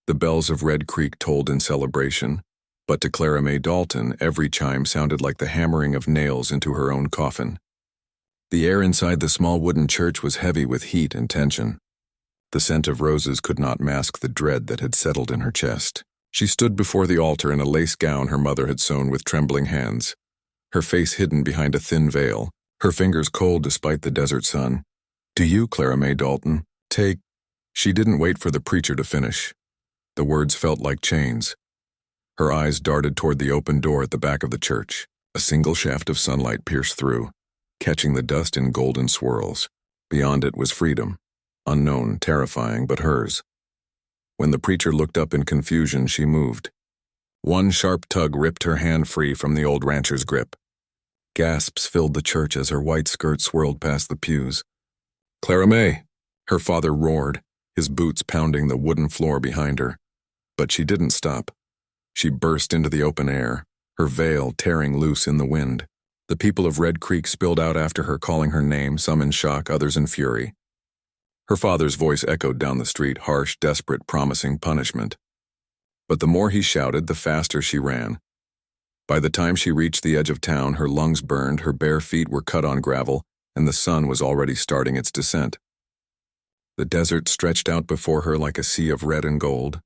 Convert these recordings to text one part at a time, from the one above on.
The bells of Red Creek tolled in celebration, but to Clara Mae Dalton, every chime sounded like the hammering of nails into her own coffin. The air inside the small wooden church was heavy with heat and tension. The scent of roses could not mask the dread that had settled in her chest. She stood before the altar in a lace gown her mother had sewn with trembling hands, her face hidden behind a thin veil, her fingers cold despite the desert sun. "Do you, Clara Mae Dalton, take—" She didn't wait for the preacher to finish. The words felt like chains. Her eyes darted toward the open door at the back of the church. A single shaft of sunlight pierced through, catching the dust in golden swirls. Beyond it was freedom, unknown, terrifying, but hers. When the preacher looked up in confusion, she moved. One sharp tug ripped her hand free from the old rancher's grip. Gasps filled the church as her white skirt swirled past the pews. "Clara Mae!" Her father roared, his boots pounding the wooden floor behind her. But she didn't stop. She burst into the open air, her veil tearing loose in the wind. The people of Red Creek spilled out after her, calling her name, some in shock, others in fury. Her father's voice echoed down the street, harsh, desperate, promising punishment. But the more he shouted, the faster she ran. By the time she reached the edge of town, her lungs burned, her bare feet were cut on gravel, and the sun was already starting its descent. The desert stretched out before her like a sea of red and gold.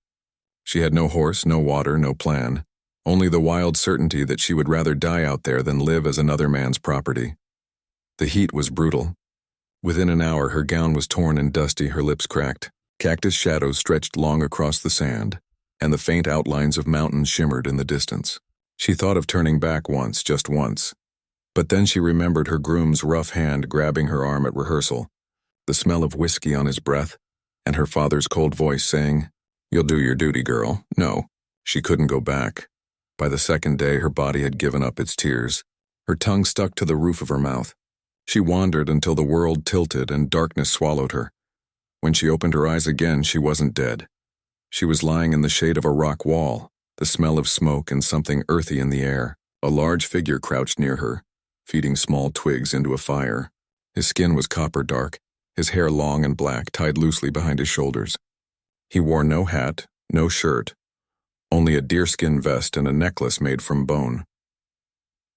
She had no horse, no water, no plan, only the wild certainty that she would rather die out there than live as another man's property. The heat was brutal. Within an hour, her gown was torn and dusty, her lips cracked. Cactus shadows stretched long across the sand, and the faint outlines of mountains shimmered in the distance. She thought of turning back once, just once. But then she remembered her groom's rough hand grabbing her arm at rehearsal, the smell of whiskey on his breath, and her father's cold voice saying, "You'll do your duty, girl." No, she couldn't go back. By the second day, her body had given up its tears. Her tongue stuck to the roof of her mouth. She wandered until the world tilted and darkness swallowed her. When she opened her eyes again, she wasn't dead. She was lying in the shade of a rock wall, the smell of smoke and something earthy in the air. A large figure crouched near her, feeding small twigs into a fire. His skin was copper dark, his hair long and black, tied loosely behind his shoulders. He wore no hat, no shirt, only a deerskin vest and a necklace made from bone.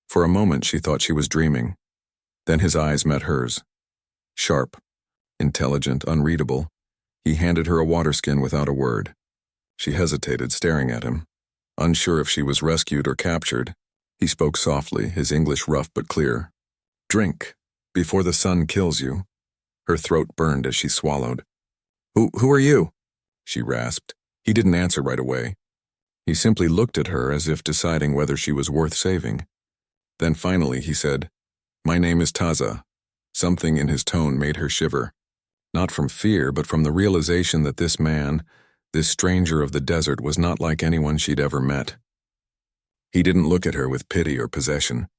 For a moment she thought she was dreaming. Then his eyes met hers. Sharp, intelligent, unreadable, he handed her a waterskin without a word. She hesitated, staring at him. Unsure if she was rescued or captured, he spoke softly, his English rough but clear. "Drink, before the sun kills you." Her throat burned as she swallowed. Who are you?" she rasped. He didn't answer right away. He simply looked at her as if deciding whether she was worth saving. Then finally he said, "My name is Taza." Something in his tone made her shiver. Not from fear, but from the realization that this man, this stranger of the desert, was not like anyone she'd ever met. He didn't look at her with pity or possession.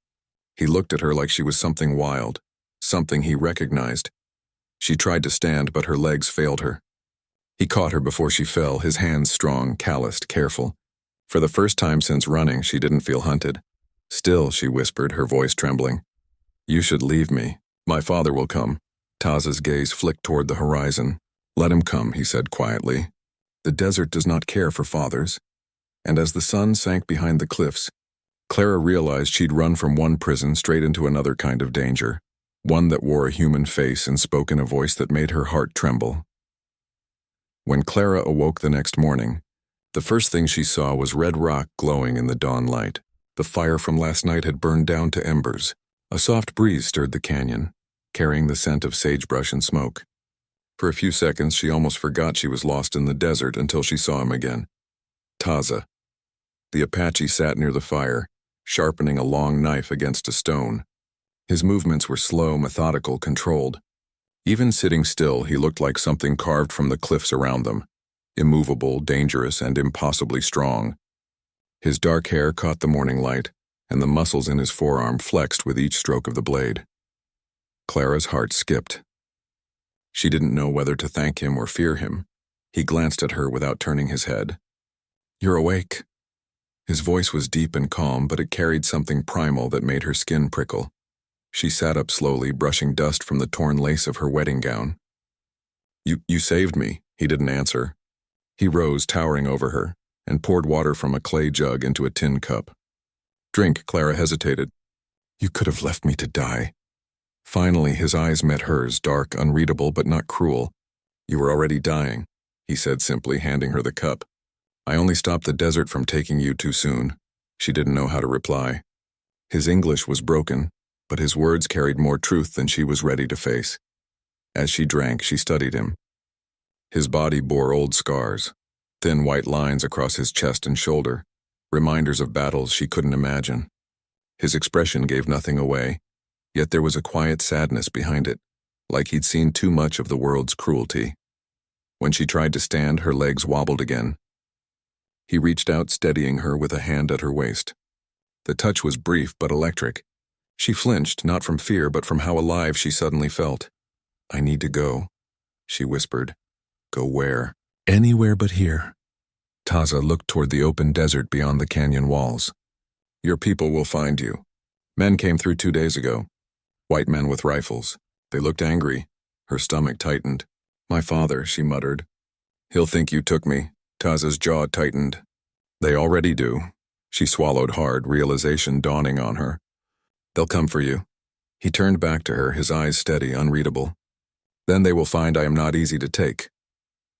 He looked at her like she was something wild, something he recognized. She tried to stand, but her legs failed her. He caught her before she fell, his hands strong, calloused, careful. For the first time since running, she didn't feel hunted. "Still," she whispered, her voice trembling. "You should leave me. My father will come." Taza's gaze flicked toward the horizon. "Let him come," he said quietly. "The desert does not care for fathers." And as the sun sank behind the cliffs, Clara realized she'd run from one prison straight into another kind of danger, one that wore a human face and spoke in a voice that made her heart tremble. When Clara awoke the next morning, the first thing she saw was red rock glowing in the dawn light. The fire from last night had burned down to embers. A soft breeze stirred the canyon, carrying the scent of sagebrush and smoke. For a few seconds, she almost forgot she was lost in the desert until she saw him again. Taza. The Apache sat near the fire, sharpening a long knife against a stone. His movements were slow, methodical, controlled. Even sitting still, he looked like something carved from the cliffs around them, immovable, dangerous, and impossibly strong. His dark hair caught the morning light, and the muscles in his forearm flexed with each stroke of the blade. Clara's heart skipped. She didn't know whether to thank him or fear him. He glanced at her without turning his head. "You're awake." His voice was deep and calm, but it carried something primal that made her skin prickle. She sat up slowly, brushing dust from the torn lace of her wedding gown. You saved me," he didn't answer. He rose, towering over her, and poured water from a clay jug into a tin cup. "Drink," Clara hesitated. "You could have left me to die." Finally, his eyes met hers, dark, unreadable, but not cruel. "You were already dying," he said simply, handing her the cup. "I only stopped the desert from taking you too soon." She didn't know how to reply. His English was broken, but his words carried more truth than she was ready to face. As she drank, she studied him. His body bore old scars, thin white lines across his chest and shoulder, reminders of battles she couldn't imagine. His expression gave nothing away, yet there was a quiet sadness behind it, like he'd seen too much of the world's cruelty. When she tried to stand, her legs wobbled again. He reached out, steadying her with a hand at her waist. The touch was brief but electric. She flinched, not from fear, but from how alive she suddenly felt. "I need to go," she whispered. "Go where?" "Anywhere but here." Taza looked toward the open desert beyond the canyon walls. "Your people will find you. Men came through 2 days ago. White men with rifles. They looked angry." Her stomach tightened. "My father," she muttered. "He'll think you took me." Taza's jaw tightened. "They already do." She swallowed hard, realization dawning on her. "They'll come for you." He turned back to her, his eyes steady, unreadable. "Then they will find I am not easy to take."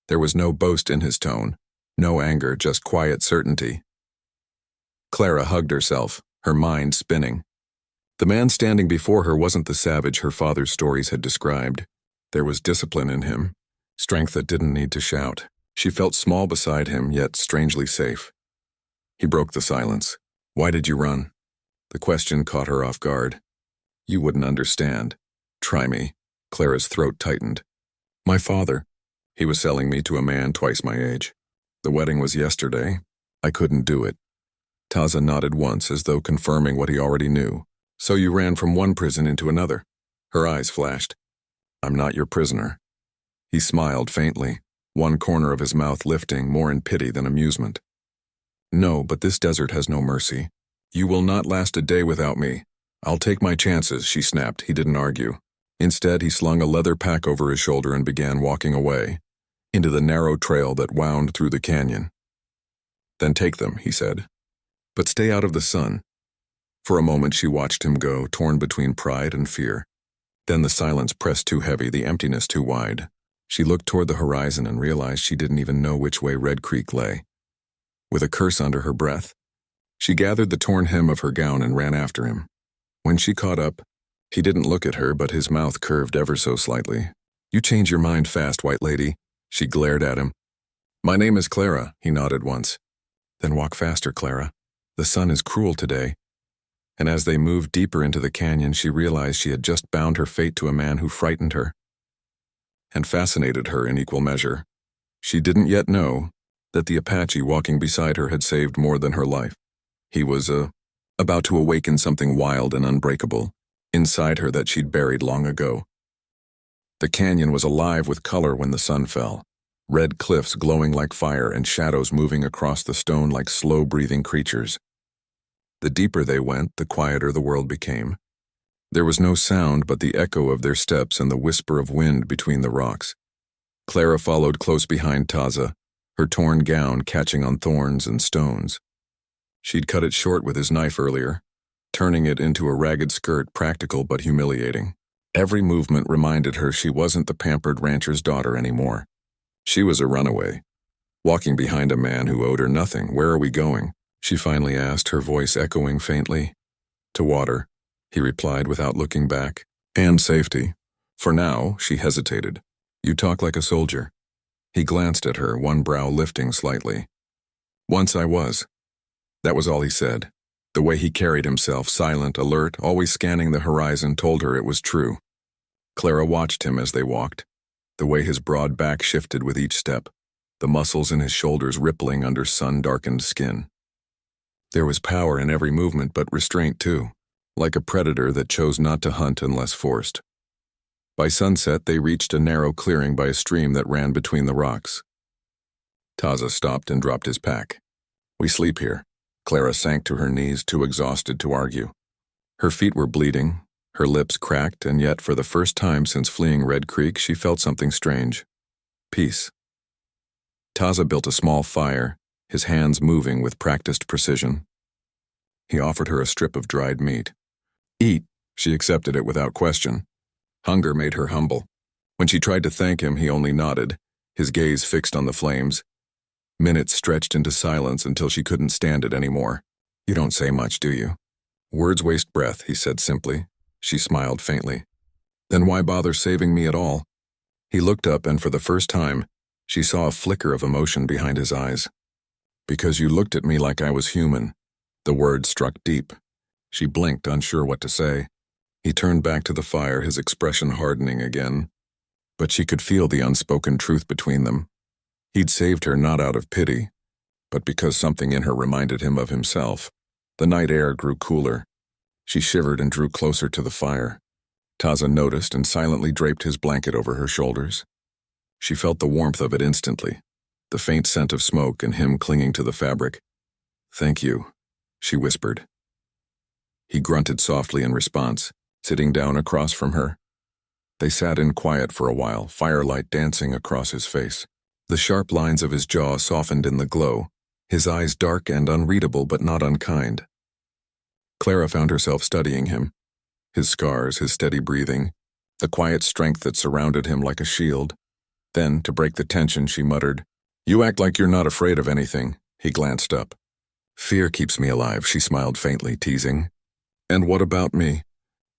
There was no boast in his tone, no anger, just quiet certainty. Clara hugged herself, her mind spinning. The man standing before her wasn't the savage her father's stories had described. There was discipline in him, strength that didn't need to shout. She felt small beside him, yet strangely safe. He broke the silence. "Why did you run?" The question caught her off guard. "You wouldn't understand." "Try me." Clara's throat tightened. "My father. He was selling me to a man twice my age. The wedding was yesterday. I couldn't do it." Taza nodded once, as though confirming what he already knew. "So you ran from one prison into another?" Her eyes flashed. "I'm not your prisoner." He smiled faintly, one corner of his mouth lifting, more in pity than amusement. "No, but this desert has no mercy. You will not last a day without me. I'll take my chances," she snapped. He didn't argue. Instead, he slung a leather pack over his shoulder and began walking away, into the narrow trail that wound through the canyon. "Then take them," he said. "But stay out of the sun." For a moment she watched him go, torn between pride and fear. Then the silence pressed too heavy, the emptiness too wide. She looked toward the horizon and realized she didn't even know which way Red Creek lay. With a curse under her breath, she gathered the torn hem of her gown and ran after him. When she caught up, he didn't look at her, but his mouth curved ever so slightly. "You change your mind fast, white lady." She glared at him. "My name is Clara," he nodded once. "Then walk faster, Clara. The sun is cruel today." And as they moved deeper into the canyon, she realized she had just bound her fate to a man who frightened her and fascinated her in equal measure. She didn't yet know that the Apache walking beside her had saved more than her life. He was about to awaken something wild and unbreakable inside her that she'd buried long ago. The canyon was alive with color when the sun fell. Red cliffs glowing like fire and shadows moving across the stone like slow-breathing creatures. The deeper they went, the quieter the world became. There was no sound but the echo of their steps and the whisper of wind between the rocks. Clara followed close behind Taza, her torn gown catching on thorns and stones. She'd cut it short with his knife earlier, turning it into a ragged skirt, practical but humiliating. Every movement reminded her she wasn't the pampered rancher's daughter anymore. She was a runaway, walking behind a man who owed her nothing. "Where are we going?" she finally asked, her voice echoing faintly. "To water," he replied without looking back. "And safety." For now, she hesitated. "You talk like a soldier." He glanced at her, one brow lifting slightly. "Once I was." That was all he said. The way he carried himself, silent, alert, always scanning the horizon, told her it was true. Clara watched him as they walked, the way his broad back shifted with each step, the muscles in his shoulders rippling under sun-darkened skin. There was power in every movement, but restraint too, like a predator that chose not to hunt unless forced. By sunset, they reached a narrow clearing by a stream that ran between the rocks. Taza stopped and dropped his pack. "We sleep here." Clara sank to her knees, too exhausted to argue. Her feet were bleeding, her lips cracked, and yet for the first time since fleeing Red Creek, she felt something strange. Peace. Taza built a small fire, his hands moving with practiced precision. He offered her a strip of dried meat. Eat, she accepted it without question. Hunger made her humble. When she tried to thank him, he only nodded, his gaze fixed on the flames. Minutes stretched into silence until she couldn't stand it anymore. You don't say much, do you? Words waste breath, he said simply. She smiled faintly. Then why bother saving me at all? He looked up, and for the first time, she saw a flicker of emotion behind his eyes. Because you looked at me like I was human. The words struck deep. She blinked, unsure what to say. He turned back to the fire, his expression hardening again. But she could feel the unspoken truth between them. He'd saved her not out of pity, but because something in her reminded him of himself. The night air grew cooler. She shivered and drew closer to the fire. Taza noticed and silently draped his blanket over her shoulders. She felt the warmth of it instantly, the faint scent of smoke and him clinging to the fabric. "Thank you," she whispered. He grunted softly in response, sitting down across from her. They sat in quiet for a while, firelight dancing across his face. The sharp lines of his jaw softened in the glow, his eyes dark and unreadable but not unkind. Clara found herself studying him. His scars, his steady breathing, the quiet strength that surrounded him like a shield. Then, to break the tension, she muttered, "You act like you're not afraid of anything." He glanced up. "Fear keeps me alive," she smiled faintly, teasing. "And what about me?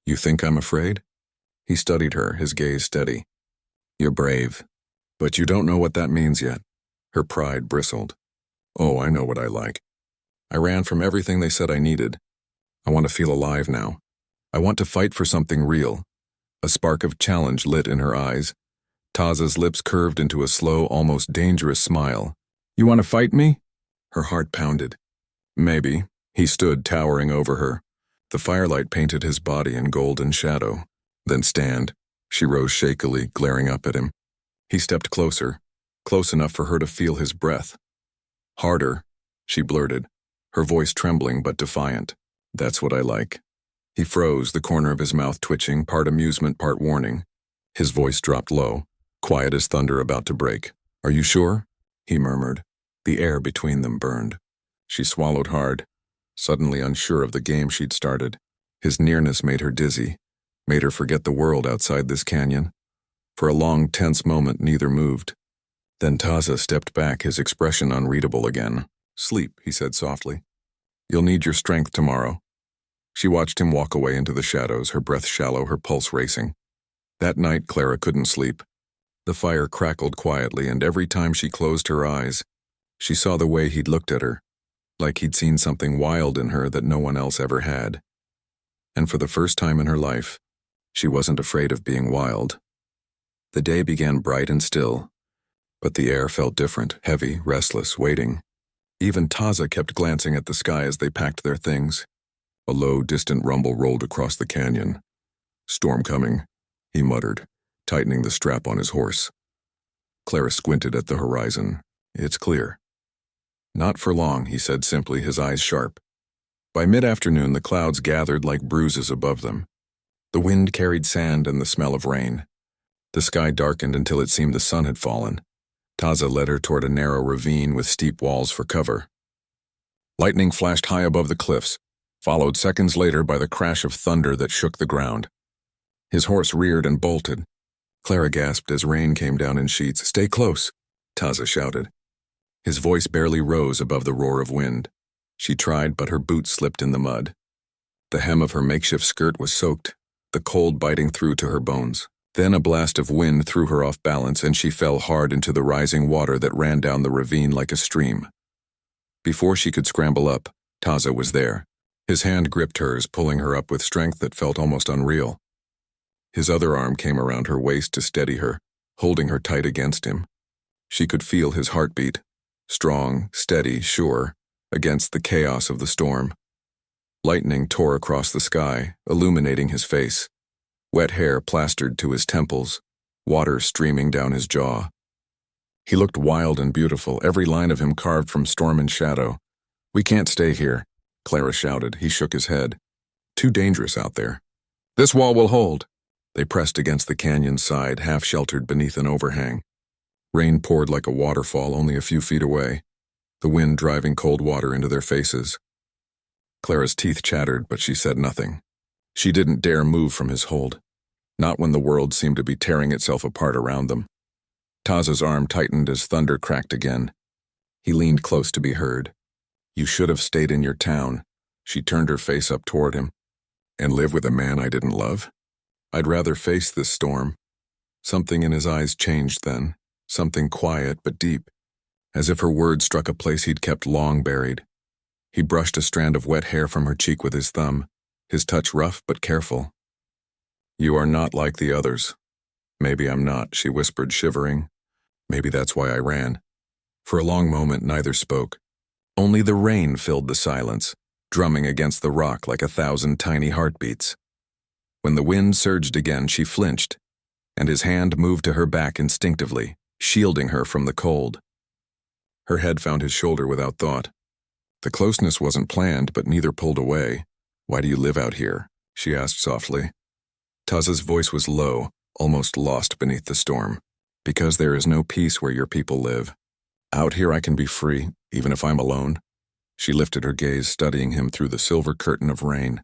You think I'm afraid?" He studied her, his gaze steady. "You're brave, but you don't know what that means yet." Her pride bristled. "Oh, I know what I like. I ran from everything they said I needed. I want to feel alive now. I want to fight for something real." A spark of challenge lit in her eyes. Taza's lips curved into a slow, almost dangerous smile. "You want to fight me?" Her heart pounded. "Maybe." He stood towering over her. The firelight painted his body in golden shadow. "Then stand." She rose shakily, glaring up at him. He stepped closer, close enough for her to feel his breath. "Harder," she blurted, her voice trembling but defiant. "That's what I like." He froze, the corner of his mouth twitching, part amusement, part warning. His voice dropped low, quiet as thunder about to break. "Are you sure?" he murmured. The air between them burned. She swallowed hard, suddenly unsure of the game she'd started. His nearness made her dizzy, made her forget the world outside this canyon. For a long, tense moment, neither moved. Then Taza stepped back, his expression unreadable again. "Sleep," he said softly. "You'll need your strength tomorrow." She watched him walk away into the shadows, her breath shallow, her pulse racing. That night, Clara couldn't sleep. The fire crackled quietly, and every time she closed her eyes, she saw the way he'd looked at her, like he'd seen something wild in her that no one else ever had. And for the first time in her life, she wasn't afraid of being wild. The day began bright and still, but the air felt different, heavy, restless, waiting. Even Taza kept glancing at the sky as they packed their things. A low, distant rumble rolled across the canyon. "Storm coming," he muttered, tightening the strap on his horse. Clara squinted at the horizon. "It's clear." "Not for long," he said simply, his eyes sharp. By mid-afternoon, the clouds gathered like bruises above them. The wind carried sand and the smell of rain. The sky darkened until it seemed the sun had fallen. Taza led her toward a narrow ravine with steep walls for cover. Lightning flashed high above the cliffs, followed seconds later by the crash of thunder that shook the ground. His horse reared and bolted. Clara gasped as rain came down in sheets. "Stay close," Taza shouted. His voice barely rose above the roar of wind. She tried, but her boots slipped in the mud. The hem of her makeshift skirt was soaked, the cold biting through to her bones. Then a blast of wind threw her off balance, and she fell hard into the rising water that ran down the ravine like a stream. Before she could scramble up, Taza was there. His hand gripped hers, pulling her up with strength that felt almost unreal. His other arm came around her waist to steady her, holding her tight against him. She could feel his heartbeat, strong, steady, sure, against the chaos of the storm. Lightning tore across the sky, illuminating his face. Wet hair plastered to his temples, water streaming down his jaw. He looked wild and beautiful, every line of him carved from storm and shadow. "We can't stay here," Clara shouted. He shook his head. "Too dangerous out there." "This wall will hold." They pressed against the canyon's side, half-sheltered beneath an overhang. Rain poured like a waterfall only a few feet away, the wind driving cold water into their faces. Clara's teeth chattered, but she said nothing. She didn't dare move from his hold, not when the world seemed to be tearing itself apart around them. Taza's arm tightened as thunder cracked again. He leaned close to be heard. "You should have stayed in your town." She turned her face up toward him. "And live with a man I didn't love? I'd rather face this storm." Something in his eyes changed then, something quiet but deep, as if her words struck a place he'd kept long buried. He brushed a strand of wet hair from her cheek with his thumb, his touch rough but careful. "You are not like the others." "Maybe I'm not," she whispered, shivering. "Maybe that's why I ran." For a long moment neither spoke. Only the rain filled the silence, drumming against the rock like 1,000 tiny heartbeats. When the wind surged again, she flinched, and his hand moved to her back instinctively, shielding her from the cold. Her head found his shoulder without thought. The closeness wasn't planned, but neither pulled away. "Why do you live out here?" she asked softly. Taza's voice was low, almost lost beneath the storm. "Because there is no peace where your people live. Out here I can be free, even if I'm alone." She lifted her gaze, studying him through the silver curtain of rain.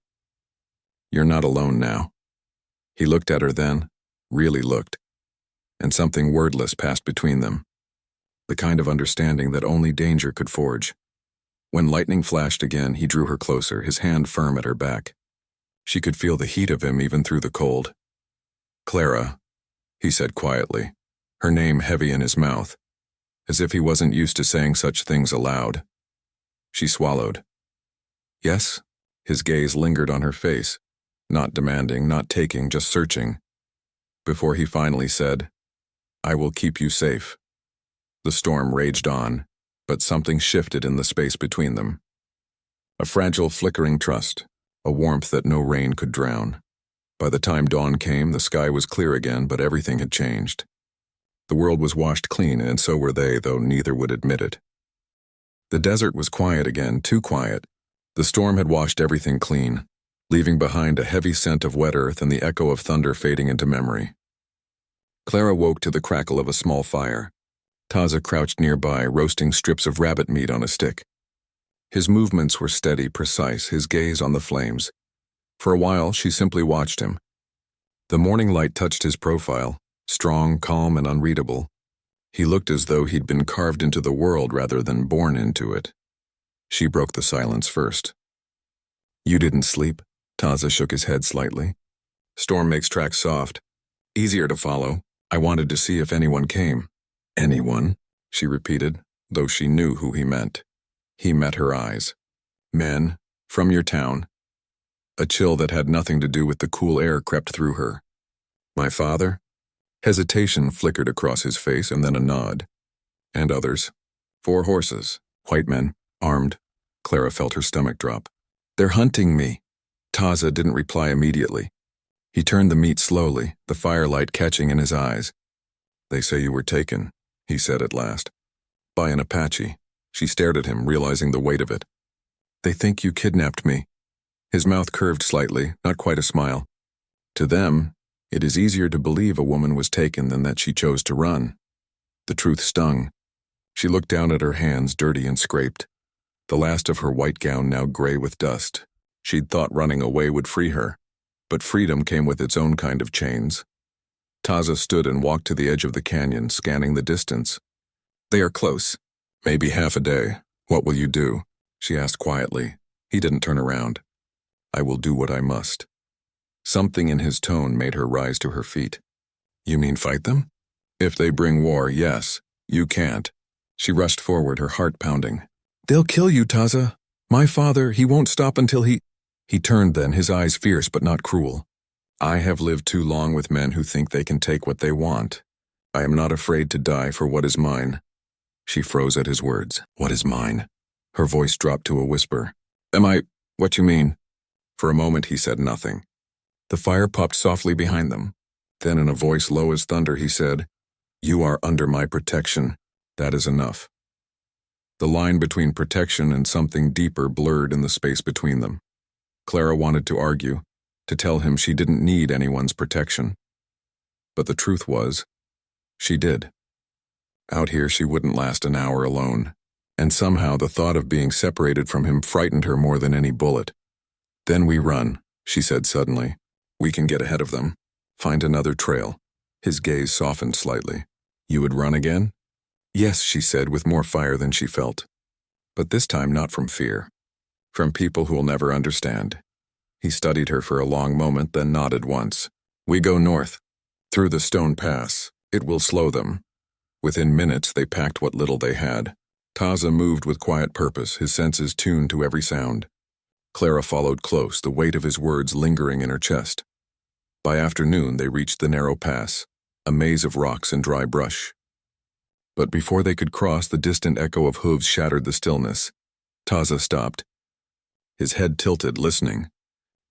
"You're not alone now." He looked at her then, really looked, and something wordless passed between them. The kind of understanding that only danger could forge. When lightning flashed again, he drew her closer, his hand firm at her back. She could feel the heat of him even through the cold. "Clara," he said quietly, her name heavy in his mouth, as if he wasn't used to saying such things aloud. She swallowed. "Yes?" His gaze lingered on her face, not demanding, not taking, just searching, before he finally said, "I will keep you safe." The storm raged on, but something shifted in the space between them. A fragile, flickering trust, a warmth that no rain could drown. By the time dawn came, the sky was clear again, but everything had changed. The world was washed clean, and so were they, though neither would admit it. The desert was quiet again, too quiet. The storm had washed everything clean, leaving behind a heavy scent of wet earth and the echo of thunder fading into memory. Clara woke to the crackle of a small fire. Taza crouched nearby, roasting strips of rabbit meat on a stick. His movements were steady, precise, his gaze on the flames. For a while, she simply watched him. The morning light touched his profile, strong, calm, and unreadable. He looked as though he'd been carved into the world rather than born into it. She broke the silence first. "You didn't sleep?" Taza shook his head slightly. "Storm makes tracks soft. Easier to follow. I wanted to see if anyone came." "Anyone?" she repeated, though she knew who he meant. He met her eyes. "Men, from your town." A chill that had nothing to do with the cool air crept through her. "My father?" Hesitation flickered across his face and then a nod. "And others. 4 horses. White men, armed." Clara felt her stomach drop. "They're hunting me." Taza didn't reply immediately. He turned the meat slowly, the firelight catching in his eyes. "They say you were taken," he said at last. "By an Apache." She stared at him, realizing the weight of it. "They think you kidnapped me." His mouth curved slightly, not quite a smile. "To them, it is easier to believe a woman was taken than that she chose to run." The truth stung. She looked down at her hands, dirty and scraped, the last of her white gown now gray with dust. She'd thought running away would free her, but freedom came with its own kind of chains. Taza stood and walked to the edge of the canyon, scanning the distance. "They are close." "Maybe half a day. What will you do?" she asked quietly. He didn't turn around. "I will do what I must." Something in his tone made her rise to her feet. "You mean fight them?" "If they bring war, yes. You can't." She rushed forward, her heart pounding. "They'll kill you, Taza. My father, he won't stop until he—" He turned then, his eyes fierce but not cruel. "I have lived too long with men who think they can take what they want. I am not afraid to die for what is mine." She froze at his words. "What is mine?" Her voice dropped to a whisper. "Am I— what you mean?" For a moment he said nothing. The fire popped softly behind them. Then in a voice low as thunder he said, "You are under my protection. That is enough." The line between protection and something deeper blurred in the space between them. Clara wanted to argue, to tell him she didn't need anyone's protection. But the truth was, she did. Out here she wouldn't last an hour alone, and somehow the thought of being separated from him frightened her more than any bullet. "Then we run," she said suddenly. "We can get ahead of them. Find another trail." His gaze softened slightly. "You would run again?" "Yes," she said with more fire than she felt. But this time not from fear. From people who'll never understand. He studied her for a long moment, then nodded once. "We go north. Through the stone pass. It will slow them." Within minutes they packed what little they had. Taza moved with quiet purpose, his senses tuned to every sound. Clara followed close, the weight of his words lingering in her chest. By afternoon they reached the narrow pass, a maze of rocks and dry brush. But before they could cross, the distant echo of hooves shattered the stillness. Taza stopped. His head tilted, listening.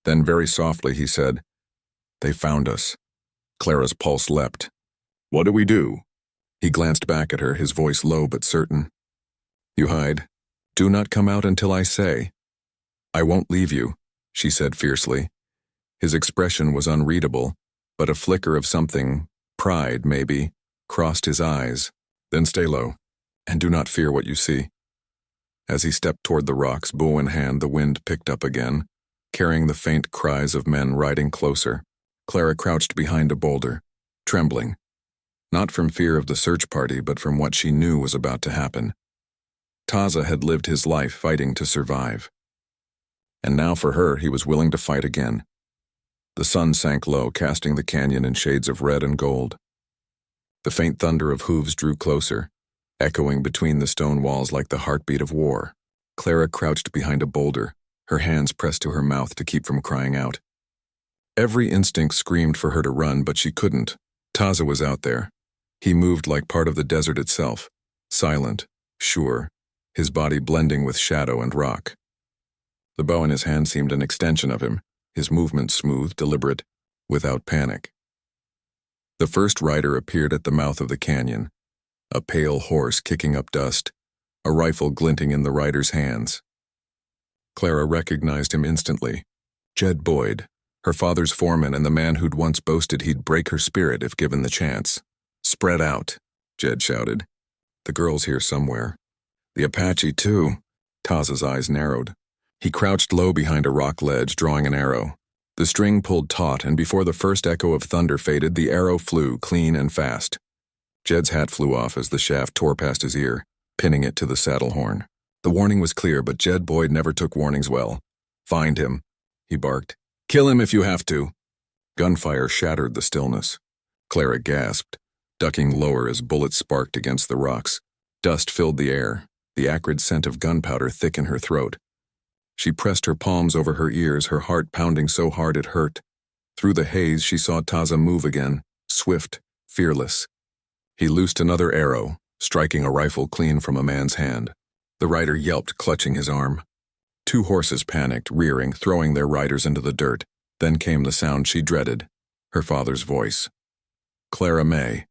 Then very softly he said, "They found us." Clara's pulse leapt. "What do we do?" He glanced back at her, his voice low but certain. "You hide. Do not come out until I say." "I won't leave you," she said fiercely. His expression was unreadable, but a flicker of something, pride maybe, crossed his eyes. "Then stay low, and do not fear what you see." As he stepped toward the rocks, bow in hand, the wind picked up again, carrying the faint cries of men riding closer. Clara crouched behind a boulder, trembling, not from fear of the search party, but from what she knew was about to happen. Taza had lived his life fighting to survive. And now for her, he was willing to fight again. The sun sank low, casting the canyon in shades of red and gold. The faint thunder of hooves drew closer, echoing between the stone walls like the heartbeat of war. Clara crouched behind a boulder, her hands pressed to her mouth to keep from crying out. Every instinct screamed for her to run, but she couldn't. Taza was out there. He moved like part of the desert itself, silent, sure, his body blending with shadow and rock. The bow in his hand seemed an extension of him, his movements smooth, deliberate, without panic. The first rider appeared at the mouth of the canyon, a pale horse kicking up dust, a rifle glinting in the rider's hands. Clara recognized him instantly. Jed Boyd, her father's foreman and the man who'd once boasted he'd break her spirit if given the chance. "Spread out," Jed shouted. "The girl's here somewhere." "The Apache, too." Taza's eyes narrowed. He crouched low behind a rock ledge, drawing an arrow. The string pulled taut, and before the first echo of thunder faded, the arrow flew, clean and fast. Jed's hat flew off as the shaft tore past his ear, pinning it to the saddle horn. The warning was clear, but Jed Boyd never took warnings well. "Find him," he barked. "Kill him if you have to." Gunfire shattered the stillness. Clara gasped, ducking lower as bullets sparked against the rocks. Dust filled the air, the acrid scent of gunpowder thick in her throat. She pressed her palms over her ears, her heart pounding so hard it hurt. Through the haze, she saw Taza move again, swift, fearless. He loosed another arrow, striking a rifle clean from a man's hand. The rider yelped, clutching his arm. Two horses panicked, rearing, throwing their riders into the dirt. Then came the sound she dreaded, her father's voice. "Clara May."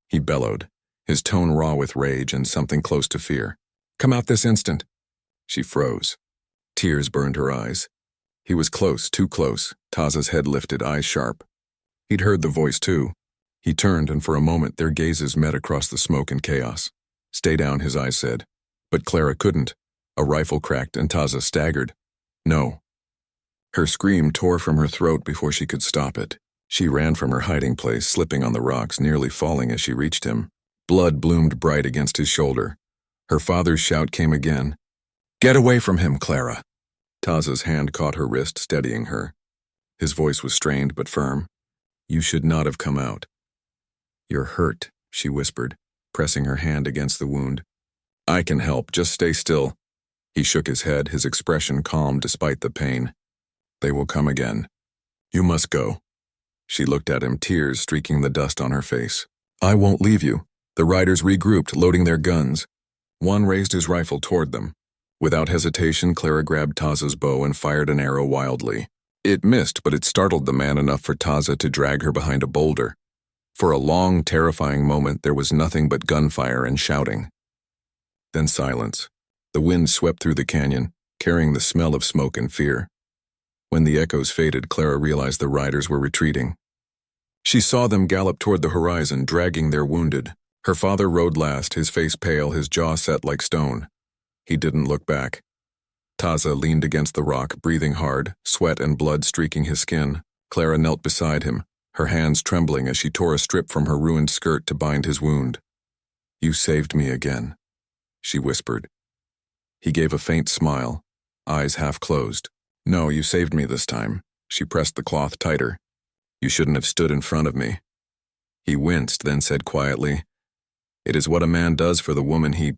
He bellowed, his tone raw with rage and something close to fear. "Come out this instant." She froze. Tears burned her eyes. He was close, too close, Taza's head lifted, eyes sharp. He'd heard the voice too. He turned, and for a moment their gazes met across the smoke and chaos. "Stay down," his eyes said. But Clara couldn't. A rifle cracked and Taza staggered. "No." Her scream tore from her throat before she could stop it. She ran from her hiding place, slipping on the rocks, nearly falling as she reached him. Blood bloomed bright against his shoulder. Her father's shout came again. "Get away from him, Clara." Taza's hand caught her wrist, steadying her. His voice was strained but firm. "You should not have come out." "You're hurt," she whispered, pressing her hand against the wound. "I can help, just stay still." He shook his head, his expression calm despite the pain. "They will come again. You must go." She looked at him, tears streaking the dust on her face. "I won't leave you." The riders regrouped, loading their guns. One raised his rifle toward them. Without hesitation, Clara grabbed Taza's bow and fired an arrow wildly. It missed, but it startled the man enough for Taza to drag her behind a boulder. For a long, terrifying moment, there was nothing but gunfire and shouting. Then silence. The wind swept through the canyon, carrying the smell of smoke and fear. When the echoes faded, Clara realized the riders were retreating. She saw them gallop toward the horizon, dragging their wounded. Her father rode last, his face pale, his jaw set like stone. He didn't look back. Taza leaned against the rock, breathing hard, sweat and blood streaking his skin. Clara knelt beside him, her hands trembling as she tore a strip from her ruined skirt to bind his wound. "You saved me again," she whispered. He gave a faint smile, eyes half closed. "No, you saved me this time." She pressed the cloth tighter. "You shouldn't have stood in front of me." He winced, then said quietly, "It is what a man does for the woman he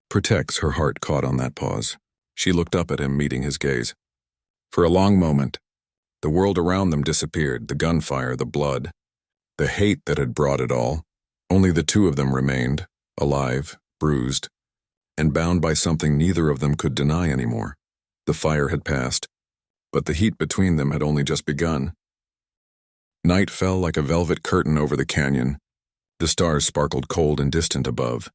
protects." Her heart caught on that pause. She looked up at him, meeting his gaze. For a long moment, the world around them disappeared, the gunfire, the blood, the hate that had brought it all. Only the two of them remained, alive, bruised, and bound by something neither of them could deny anymore. The fire had passed, but the heat between them had only just begun. Night fell like a velvet curtain over the canyon. The stars sparkled cold and distant above,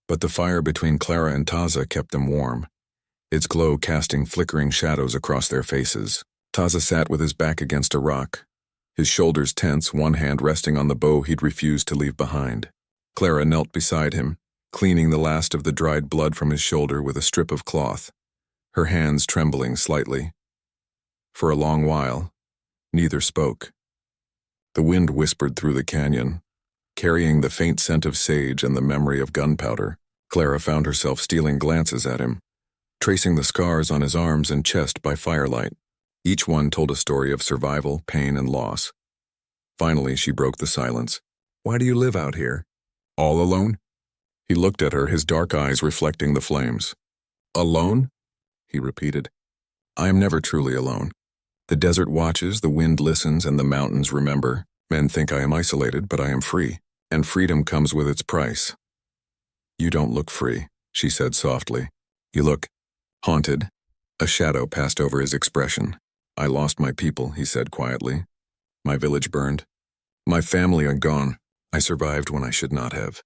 but the fire between Clara and Taza kept them warm, its glow casting flickering shadows across their faces. Taza sat with his back against a rock, his shoulders tense, one hand resting on the bow he'd refused to leave behind. Clara knelt beside him, cleaning the last of the dried blood from his shoulder with a strip of cloth, her hands trembling slightly. For a long while, neither spoke. The wind whispered through the canyon, carrying the faint scent of sage and the memory of gunpowder. Clara found herself stealing glances at him, tracing the scars on his arms and chest by firelight. Each one told a story of survival, pain, and loss. Finally, she broke the silence. "Why do you live out here? All alone?" He looked at her, his dark eyes reflecting the flames. "Alone?" he repeated. "I am never truly alone. The desert watches, the wind listens, and the mountains remember. Men think I am isolated, but I am free, and freedom comes with its price." "You don't look free," she said softly. "You look haunted." A shadow passed over his expression. "I lost my people," he said quietly. "My village burned. My family are gone. I survived when I should not have.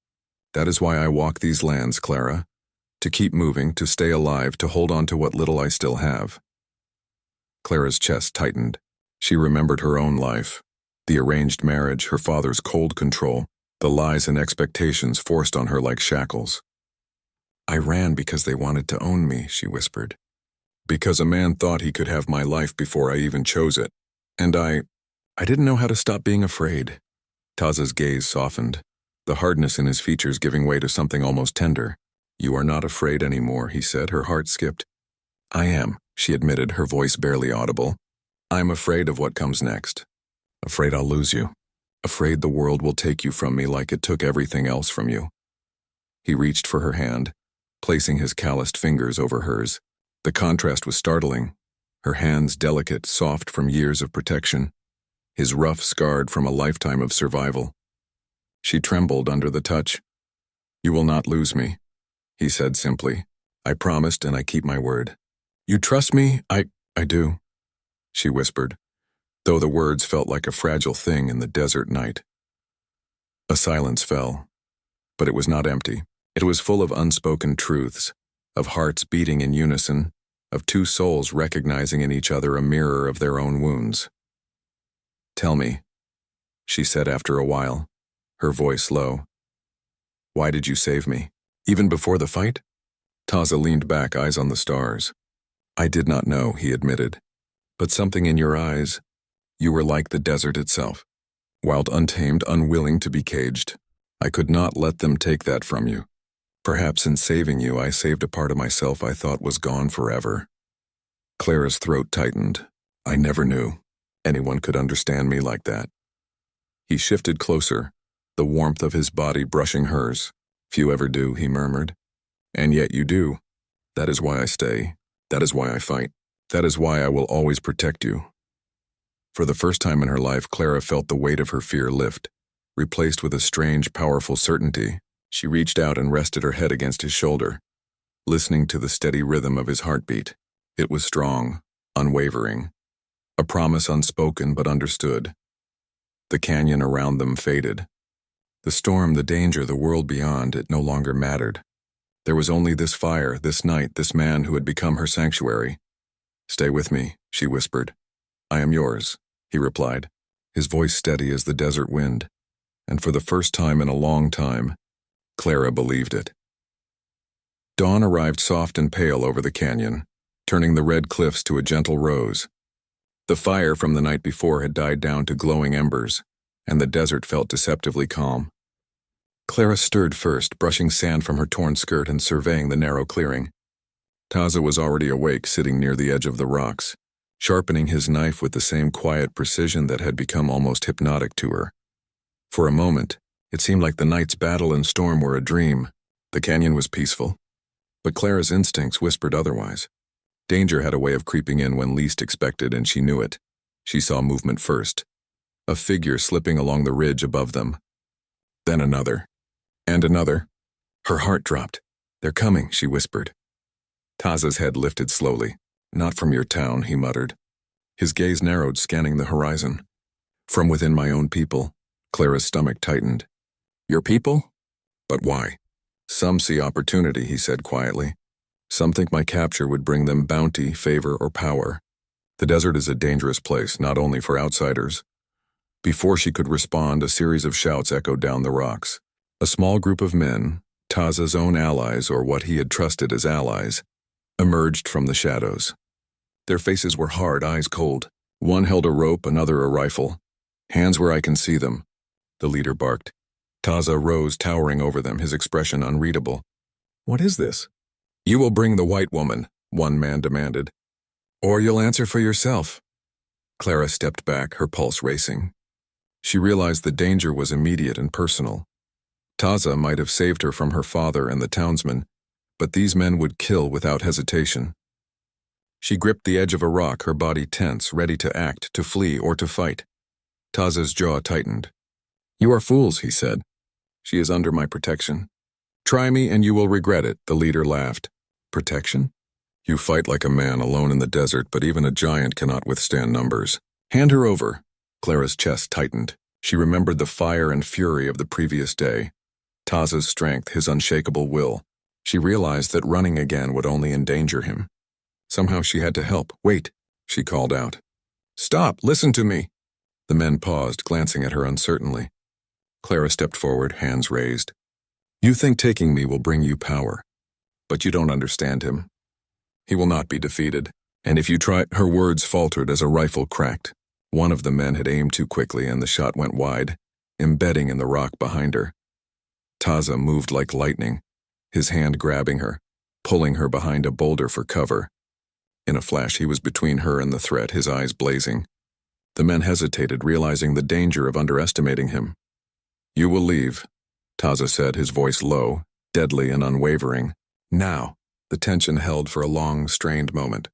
That is why I walk these lands, Clara. To keep moving, to stay alive, to hold on to what little I still have." Clara's chest tightened. She remembered her own life. The arranged marriage, her father's cold control, the lies and expectations forced on her like shackles. "I ran because they wanted to own me," she whispered. "Because a man thought he could have my life before I even chose it. And I didn't know how to stop being afraid." Taza's gaze softened, the hardness in his features giving way to something almost tender. "You are not afraid anymore," he said, her heart skipped. "I am," she admitted, her voice barely audible. "I'm afraid of what comes next. Afraid I'll lose you. Afraid the world will take you from me like it took everything else from you." He reached for her hand, placing his calloused fingers over hers. The contrast was startling. Her hands delicate, soft from years of protection, his rough scarred from a lifetime of survival. She trembled under the touch. "You will not lose me," he said simply. "I promised and I keep my word." "You trust me?" I do," she whispered, though the words felt like a fragile thing in the desert night. A silence fell, but it was not empty. It was full of unspoken truths, of hearts beating in unison, of two souls recognizing in each other a mirror of their own wounds. "Tell me," she said after a while, her voice low. "Why did you save me? Even before the fight?" Taza leaned back, eyes on the stars. "I did not know," he admitted. "But something in your eyes, you were like the desert itself. Wild, untamed, unwilling to be caged. I could not let them take that from you. Perhaps in saving you, I saved a part of myself I thought was gone forever." Clara's throat tightened. "I never knew anyone could understand me like that." He shifted closer, the warmth of his body brushing hers. "Few ever do," he murmured. "And yet you do. That is why I stay. That is why I fight. That is why I will always protect you." For the first time in her life, Clara felt the weight of her fear lift, replaced with a strange, powerful certainty. She reached out and rested her head against his shoulder, listening to the steady rhythm of his heartbeat. It was strong, unwavering, a promise unspoken but understood. The canyon around them faded. The storm, the danger, the world beyond, it no longer mattered. There was only this fire, this night, this man who had become her sanctuary. "Stay with me," she whispered. "I am yours," he replied, his voice steady as the desert wind. And for the first time in a long time, Clara believed it. Dawn arrived soft and pale over the canyon, turning the red cliffs to a gentle rose. The fire from the night before had died down to glowing embers, and the desert felt deceptively calm. Clara stirred first, brushing sand from her torn skirt and surveying the narrow clearing. Taza was already awake, sitting near the edge of the rocks, sharpening his knife with the same quiet precision that had become almost hypnotic to her. For a moment, it seemed like the night's battle and storm were a dream. The canyon was peaceful, but Clara's instincts whispered otherwise. Danger had a way of creeping in when least expected, and she knew it. She saw movement first, a figure slipping along the ridge above them. Then another, and another. Her heart dropped. "They're coming," she whispered. Taza's head lifted slowly. "Not from your town," he muttered. His gaze narrowed, scanning the horizon. "From within my own people." Clara's stomach tightened. "Your people? But why?" "Some see opportunity," he said quietly. "Some think my capture would bring them bounty, favor, or power. The desert is a dangerous place, not only for outsiders." Before she could respond, a series of shouts echoed down the rocks. A small group of men, Taza's own allies, or what he had trusted as allies, emerged from the shadows. Their faces were hard, eyes cold. One held a rope, another a rifle. "Hands where I can see them," the leader barked. Taza rose, towering over them, his expression unreadable. "What is this?" "You will bring the white woman," one man demanded. "Or you'll answer for yourself." Clara stepped back, her pulse racing. She realized the danger was immediate and personal. Taza might have saved her from her father and the townsmen, but these men would kill without hesitation. She gripped the edge of a rock, her body tense, ready to act, to flee, or to fight. Taza's jaw tightened. "You are fools," he said. "She is under my protection." "Try me and you will regret it," the leader laughed. "Protection? You fight like a man alone in the desert, but even a giant cannot withstand numbers. Hand her over." Clara's chest tightened. She remembered the fire and fury of the previous day. Taza's strength, his unshakable will. She realized that running again would only endanger him. Somehow she had to help. "Wait," she called out. "Stop, listen to me." The men paused, glancing at her uncertainly. Clara stepped forward, hands raised. "You think taking me will bring you power, but you don't understand him. He will not be defeated, and if you try—" Her words faltered as a rifle cracked. One of the men had aimed too quickly and the shot went wide, embedding in the rock behind her. Taza moved like lightning, his hand grabbing her, pulling her behind a boulder for cover. In a flash, he was between her and the threat, his eyes blazing. The men hesitated, realizing the danger of underestimating him. "You will leave," Taza said, his voice low, deadly and unwavering. "Now." The tension held for a long, strained moment.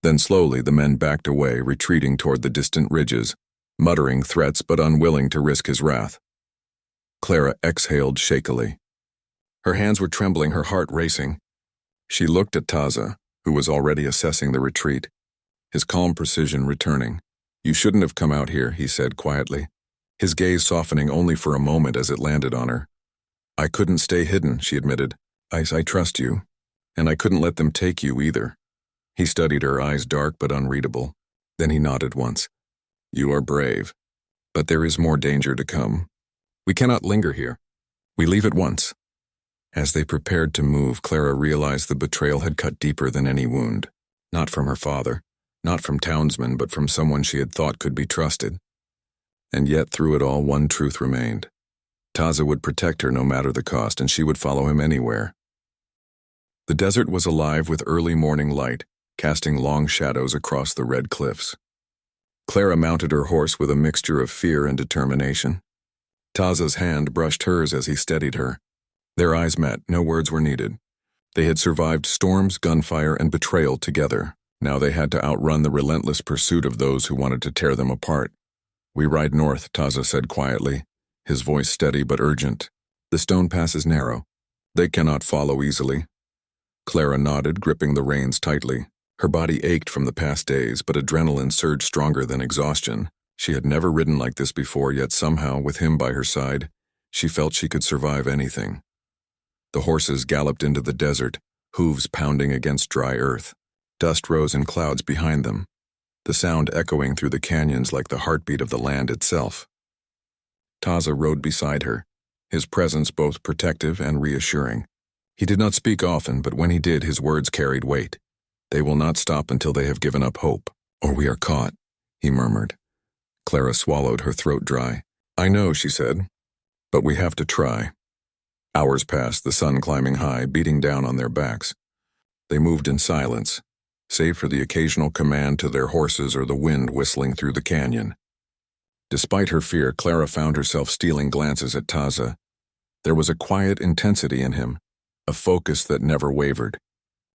Then slowly the men backed away, retreating toward the distant ridges, muttering threats but unwilling to risk his wrath. Clara exhaled shakily. Her hands were trembling, her heart racing. She looked at Taza, who was already assessing the retreat, his calm precision returning. "You shouldn't have come out here," he said quietly, his gaze softening only for a moment as it landed on her. "I couldn't stay hidden," she admitted. I trust you, and I couldn't let them take you either." He studied her, eyes dark but unreadable. Then he nodded once. "You are brave, but there is more danger to come. We cannot linger here. We leave at once." As they prepared to move, Clara realized the betrayal had cut deeper than any wound. Not from her father, not from townsmen, but from someone she had thought could be trusted. And yet, through it all, one truth remained. Taza would protect her no matter the cost, and she would follow him anywhere. The desert was alive with early morning light, casting long shadows across the red cliffs. Clara mounted her horse with a mixture of fear and determination. Taza's hand brushed hers as he steadied her. Their eyes met, no words were needed. They had survived storms, gunfire, and betrayal together. Now they had to outrun the relentless pursuit of those who wanted to tear them apart. "We ride north," Taza said quietly, his voice steady but urgent. "The stone pass is narrow. They cannot follow easily." Clara nodded, gripping the reins tightly. Her body ached from the past days, but adrenaline surged stronger than exhaustion. She had never ridden like this before, yet somehow, with him by her side, she felt she could survive anything. The horses galloped into the desert, hooves pounding against dry earth. Dust rose in clouds behind them, the sound echoing through the canyons like the heartbeat of the land itself. Taza rode beside her, his presence both protective and reassuring. He did not speak often, but when he did, his words carried weight. "They will not stop until they have given up hope, or we are caught," he murmured. Clara swallowed, her throat dry. "I know," she said, "but we have to try." Hours passed, the sun climbing high, beating down on their backs. They moved in silence, save for the occasional command to their horses or the wind whistling through the canyon. Despite her fear, Clara found herself stealing glances at Taza. There was a quiet intensity in him, a focus that never wavered.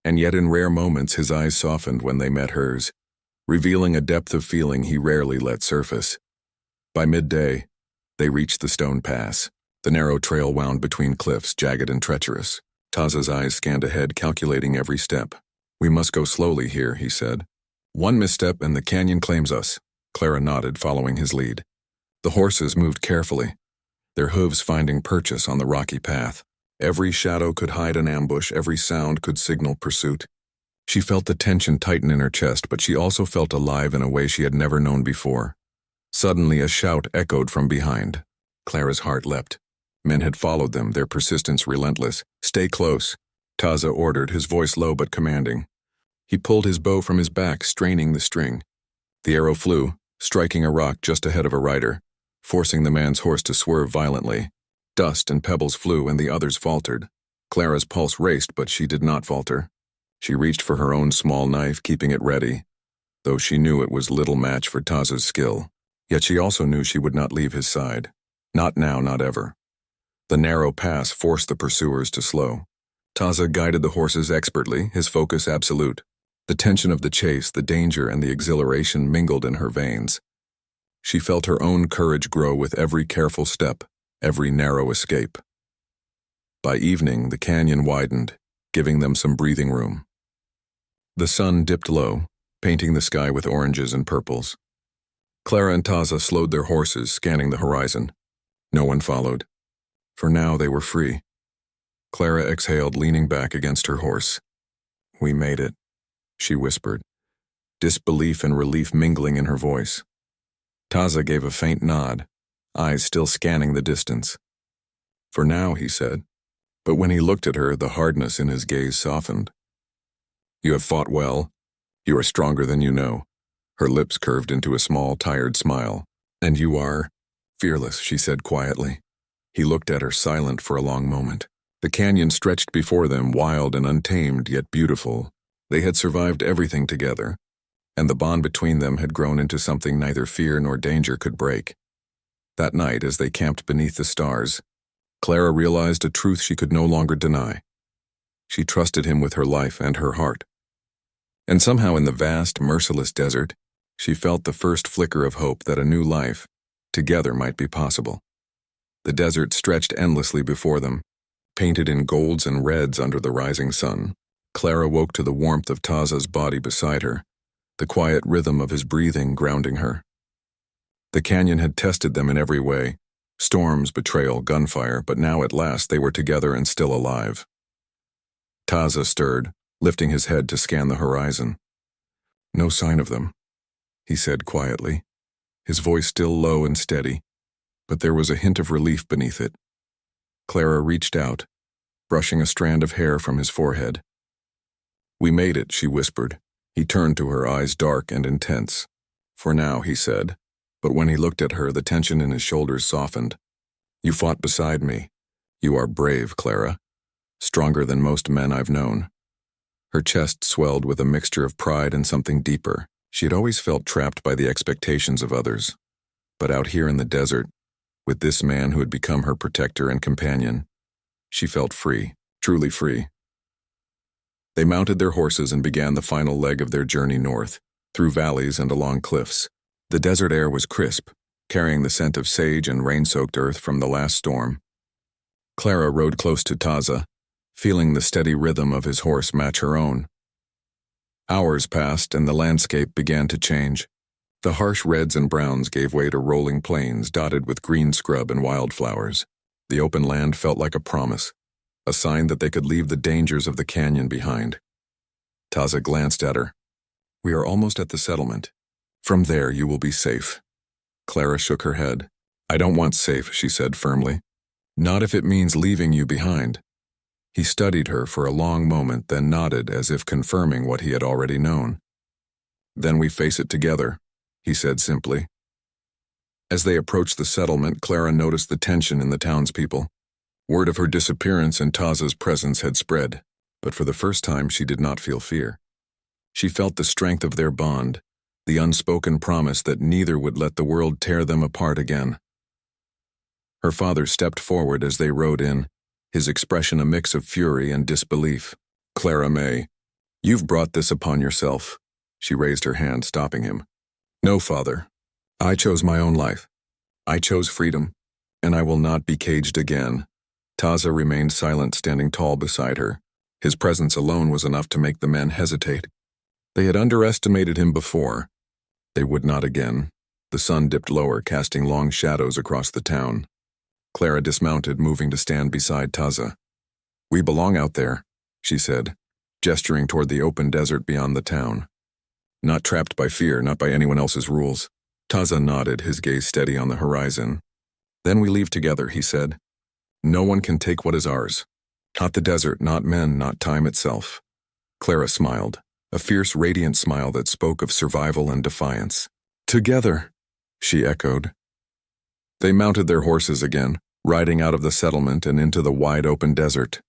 And yet in rare moments his eyes softened when they met hers, revealing a depth of feeling he rarely let surface. By midday, they reached the stone pass. The narrow trail wound between cliffs, jagged and treacherous. Taza's eyes scanned ahead, calculating every step. "We must go slowly here," he said. "One misstep and the canyon claims us." Clara nodded, following his lead. The horses moved carefully, their hooves finding purchase on the rocky path. Every shadow could hide an ambush, every sound could signal pursuit. She felt the tension tighten in her chest, but she also felt alive in a way she had never known before. Suddenly a shout echoed from behind. Clara's heart leapt. Men had followed them, their persistence relentless. "Stay close," Taza ordered, his voice low but commanding. He pulled his bow from his back, straining the string. The arrow flew, striking a rock just ahead of a rider, forcing the man's horse to swerve violently. Dust and pebbles flew, and the others faltered. Clara's pulse raced, but she did not falter. She reached for her own small knife, keeping it ready, though she knew it was little match for Taza's skill. Yet she also knew she would not leave his side. Not now, not ever. The narrow pass forced the pursuers to slow. Taza guided the horses expertly, his focus absolute. The tension of the chase, the danger, and the exhilaration mingled in her veins. She felt her own courage grow with every careful step, every narrow escape. By evening, the canyon widened, giving them some breathing room. The sun dipped low, painting the sky with oranges and purples. Clara and Taza slowed their horses, scanning the horizon. No one followed. For now, they were free. Clara exhaled, leaning back against her horse. "We made it," she whispered, disbelief and relief mingling in her voice. Taza gave a faint nod, eyes still scanning the distance. "For now," he said, but when he looked at her, the hardness in his gaze softened. "You have fought well. You are stronger than you know." Her lips curved into a small, tired smile. "And you are fearless," she said quietly. He looked at her, silent for a long moment. The canyon stretched before them, wild and untamed, yet beautiful. They had survived everything together, and the bond between them had grown into something neither fear nor danger could break. That night, as they camped beneath the stars, Clara realized a truth she could no longer deny. She trusted him with her life and her heart. And somehow in the vast, merciless desert, she felt the first flicker of hope that a new life, together, might be possible. The desert stretched endlessly before them, painted in golds and reds under the rising sun. Clara woke to the warmth of Taza's body beside her, the quiet rhythm of his breathing grounding her. The canyon had tested them in every way, storms, betrayal, gunfire, but now at last they were together and still alive. Taza stirred, lifting his head to scan the horizon. "No sign of them," he said quietly, his voice still low and steady, but there was a hint of relief beneath it. Clara reached out, brushing a strand of hair from his forehead. "We made it," she whispered. He turned to her, eyes dark and intense. "For now," he said, but when he looked at her, the tension in his shoulders softened. "You fought beside me. You are brave, Clara. Stronger than most men I've known." Her chest swelled with a mixture of pride and something deeper. She had always felt trapped by the expectations of others. But out here in the desert, with this man who had become her protector and companion, she felt free, truly free. They mounted their horses and began the final leg of their journey north, through valleys and along cliffs. The desert air was crisp, carrying the scent of sage and rain-soaked earth from the last storm. Clara rode close to Taza, feeling the steady rhythm of his horse match her own. Hours passed and the landscape began to change. The harsh reds and browns gave way to rolling plains dotted with green scrub and wildflowers. The open land felt like a promise, a sign that they could leave the dangers of the canyon behind. Taza glanced at her. "We are almost at the settlement. From there you will be safe." Clara shook her head. "I don't want safe," she said firmly. Not if it means leaving you behind. He studied her for a long moment, then nodded as if confirming what he had already known. Then we face it together, he said simply. As they approached the settlement, Clara noticed the tension in the townspeople. Word of her disappearance and Taza's presence had spread, but for the first time she did not feel fear. She felt the strength of their bond, the unspoken promise that neither would let the world tear them apart again. Her father stepped forward as they rode in, his expression a mix of fury and disbelief. "Clara May, you've brought this upon yourself." She raised her hand, stopping him. "No, father. I chose my own life. I chose freedom, and I will not be caged again." Taza remained silent, standing tall beside her. His presence alone was enough to make the men hesitate. They had underestimated him before. They would not again. The sun dipped lower, casting long shadows across the town. Clara dismounted, moving to stand beside Taza. "We belong out there," she said, gesturing toward the open desert beyond the town. "Not trapped by fear, not by anyone else's rules." Taza nodded, his gaze steady on the horizon. "Then we leave together," he said. "No one can take what is ours. Not the desert, not men, not time itself." Clara smiled, a fierce, radiant smile that spoke of survival and defiance. "Together," she echoed. They mounted their horses again, riding out of the settlement and into the wide open desert.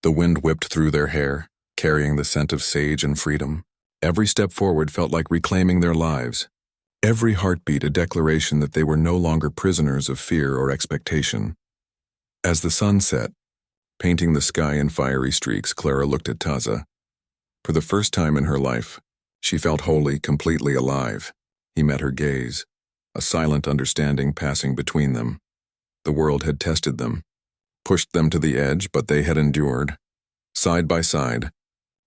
The wind whipped through their hair, carrying the scent of sage and freedom. Every step forward felt like reclaiming their lives. Every heartbeat a declaration that they were no longer prisoners of fear or expectation. As the sun set, painting the sky in fiery streaks, Clara looked at Taza. For the first time in her life, she felt wholly, completely alive. He met her gaze, a silent understanding passing between them. The world had tested them, pushed them to the edge, but they had endured. Side by side,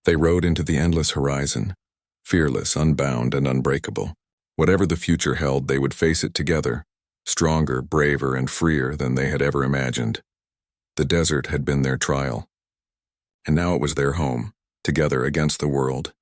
they rode into the endless horizon, fearless, unbound, and unbreakable. Whatever the future held, they would face it together, stronger, braver, and freer than they had ever imagined. The desert had been their trial, and now it was their home, together against the world.